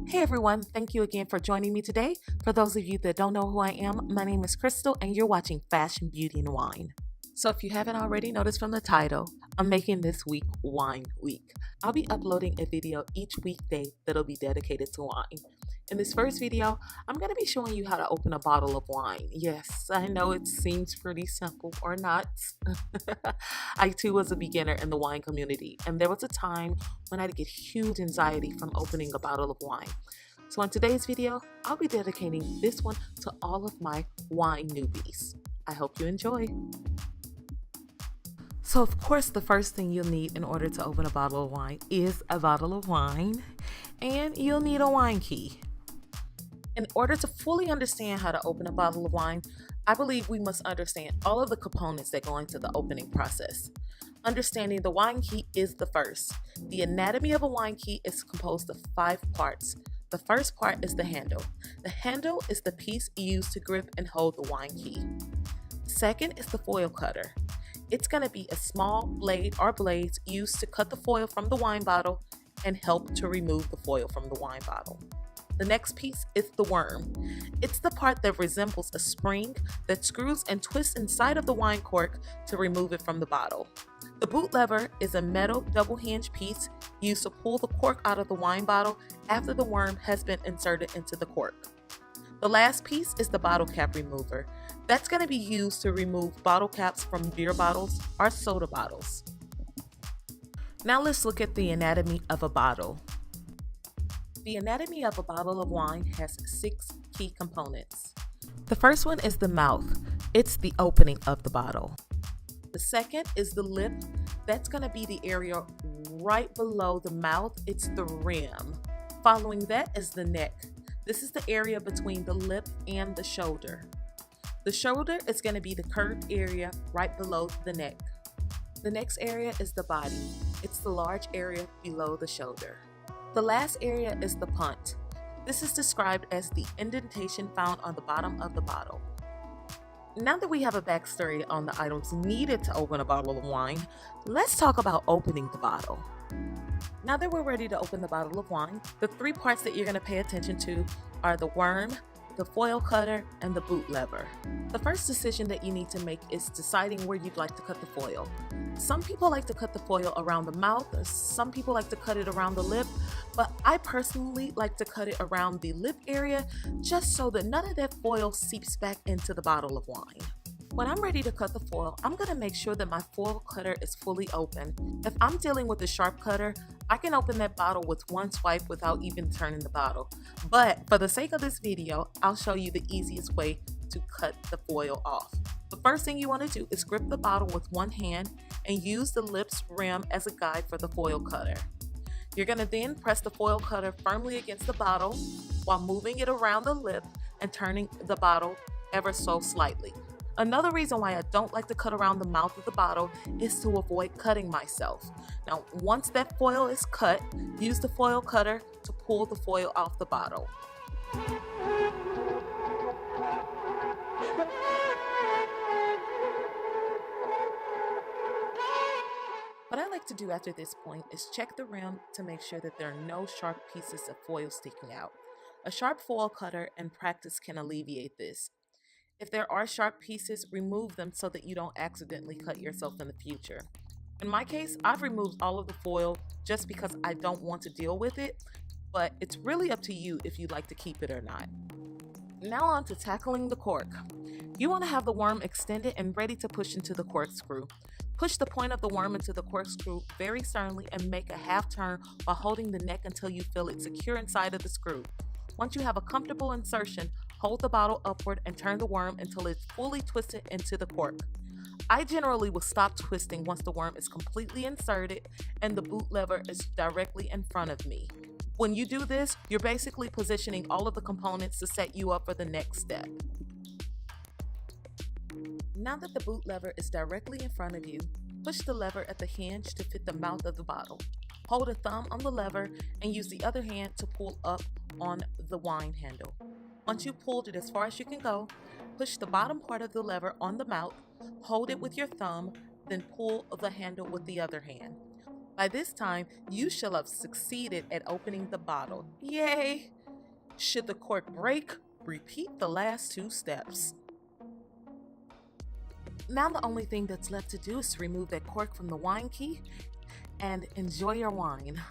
Hey everyone, thank you again for joining me today. For those of you that don't know who I am, my name is Crystal and you're watching Fashion, Beauty, and Wine. So if you haven't already noticed from the title, I'm making this week Wine Week. I'll be uploading a video each weekday that'll be dedicated to wine. In this first video, I'm going to be showing you how to open a bottle of wine. Yes, I know it seems pretty simple, or not. I too was a beginner in the wine community, and there was a time when I'd get huge anxiety from opening a bottle of wine. So in today's video, I'll be dedicating this one to all of my wine newbies. I hope you enjoy. So of course, the first thing you'll need in order to open a bottle of wine is a bottle of wine, and you'll need a wine key. In order to fully understand how to open a bottle of wine, I believe we must understand all of the components that go into the opening process. Understanding the wine key is the first. The anatomy of a wine key is composed of 5 parts. The first part is the handle. The handle is the piece used to grip and hold the wine key. Second is the foil cutter. It's going to be a small blade or blades used to cut the foil from the wine bottle and help to remove the foil from the wine bottle. The next piece is the worm. It's the part that resembles a spring that screws and twists inside of the wine cork to remove it from the bottle. The boot lever is a metal double hinge piece used to pull the cork out of the wine bottle after the worm has been inserted into the cork. The last piece is the bottle cap remover. That's going to be used to remove bottle caps from beer bottles or soda bottles. Now let's look at the anatomy of a bottle. The anatomy of a bottle of wine has 6 key components. The first one is the mouth. It's the opening of the bottle. The second is the lip. That's going to be the area right below the mouth. It's the rim. Following that is the neck. This is the area between the lip and the shoulder. The shoulder is going to be the curved area right below the neck. The next area is the body. It's the large area below the shoulder. The last area is the punt. This is described as the indentation found on the bottom of the bottle. Now that we have a backstory on the items needed to open a bottle of wine, let's talk about opening the bottle. Now that we're ready to open the bottle of wine, the 3 parts that you're going to pay attention to are the worm, the foil cutter, and the boot lever. The first decision that you need to make is deciding where you'd like to cut the foil. Some people like to cut the foil around the mouth, or some people like to cut it around the lip, but I personally like to cut it around the lip area just so that none of that foil seeps back into the bottle of wine. When I'm ready to cut the foil, I'm going to make sure that my foil cutter is fully open. If I'm dealing with a sharp cutter, I can open that bottle with one swipe without even turning the bottle. But for the sake of this video, I'll show you the easiest way to cut the foil off. The first thing you want to do is grip the bottle with one hand and use the lip's rim as a guide for the foil cutter. You're going to then press the foil cutter firmly against the bottle while moving it around the lip and turning the bottle ever so slightly. Another reason why I don't like to cut around the mouth of the bottle is to avoid cutting myself. Now, once that foil is cut, use the foil cutter to pull the foil off the bottle. What I like to do after this point is check the rim to make sure that there are no sharp pieces of foil sticking out. A sharp foil cutter and practice can alleviate this. If there are sharp pieces, remove them so that you don't accidentally cut yourself in the future. In my case, I've removed all of the foil just because I don't want to deal with it, but it's really up to you if you'd like to keep it or not. Now on to tackling the cork. You want to have the worm extended and ready to push into the corkscrew. Push the point of the worm into the corkscrew very sternly and make a half turn while holding the neck until you feel it secure inside of the screw. Once you have a comfortable insertion, hold the bottle upward and turn the worm until it's fully twisted into the cork. I generally will stop twisting once the worm is completely inserted and the boot lever is directly in front of me. When you do this, you're basically positioning all of the components to set you up for the next step. Now that the boot lever is directly in front of you, push the lever at the hinge to fit the mouth of the bottle. Hold a thumb on the lever and use the other hand to pull up on the wine handle. Once you've pulled it as far as you can go, push the bottom part of the lever on the mouth, hold it with your thumb, then pull the handle with the other hand. By this time, you shall have succeeded at opening the bottle. Yay! Should the cork break, repeat the last 2 steps. Now the only thing that's left to do is to remove that cork from the wine key and enjoy your wine.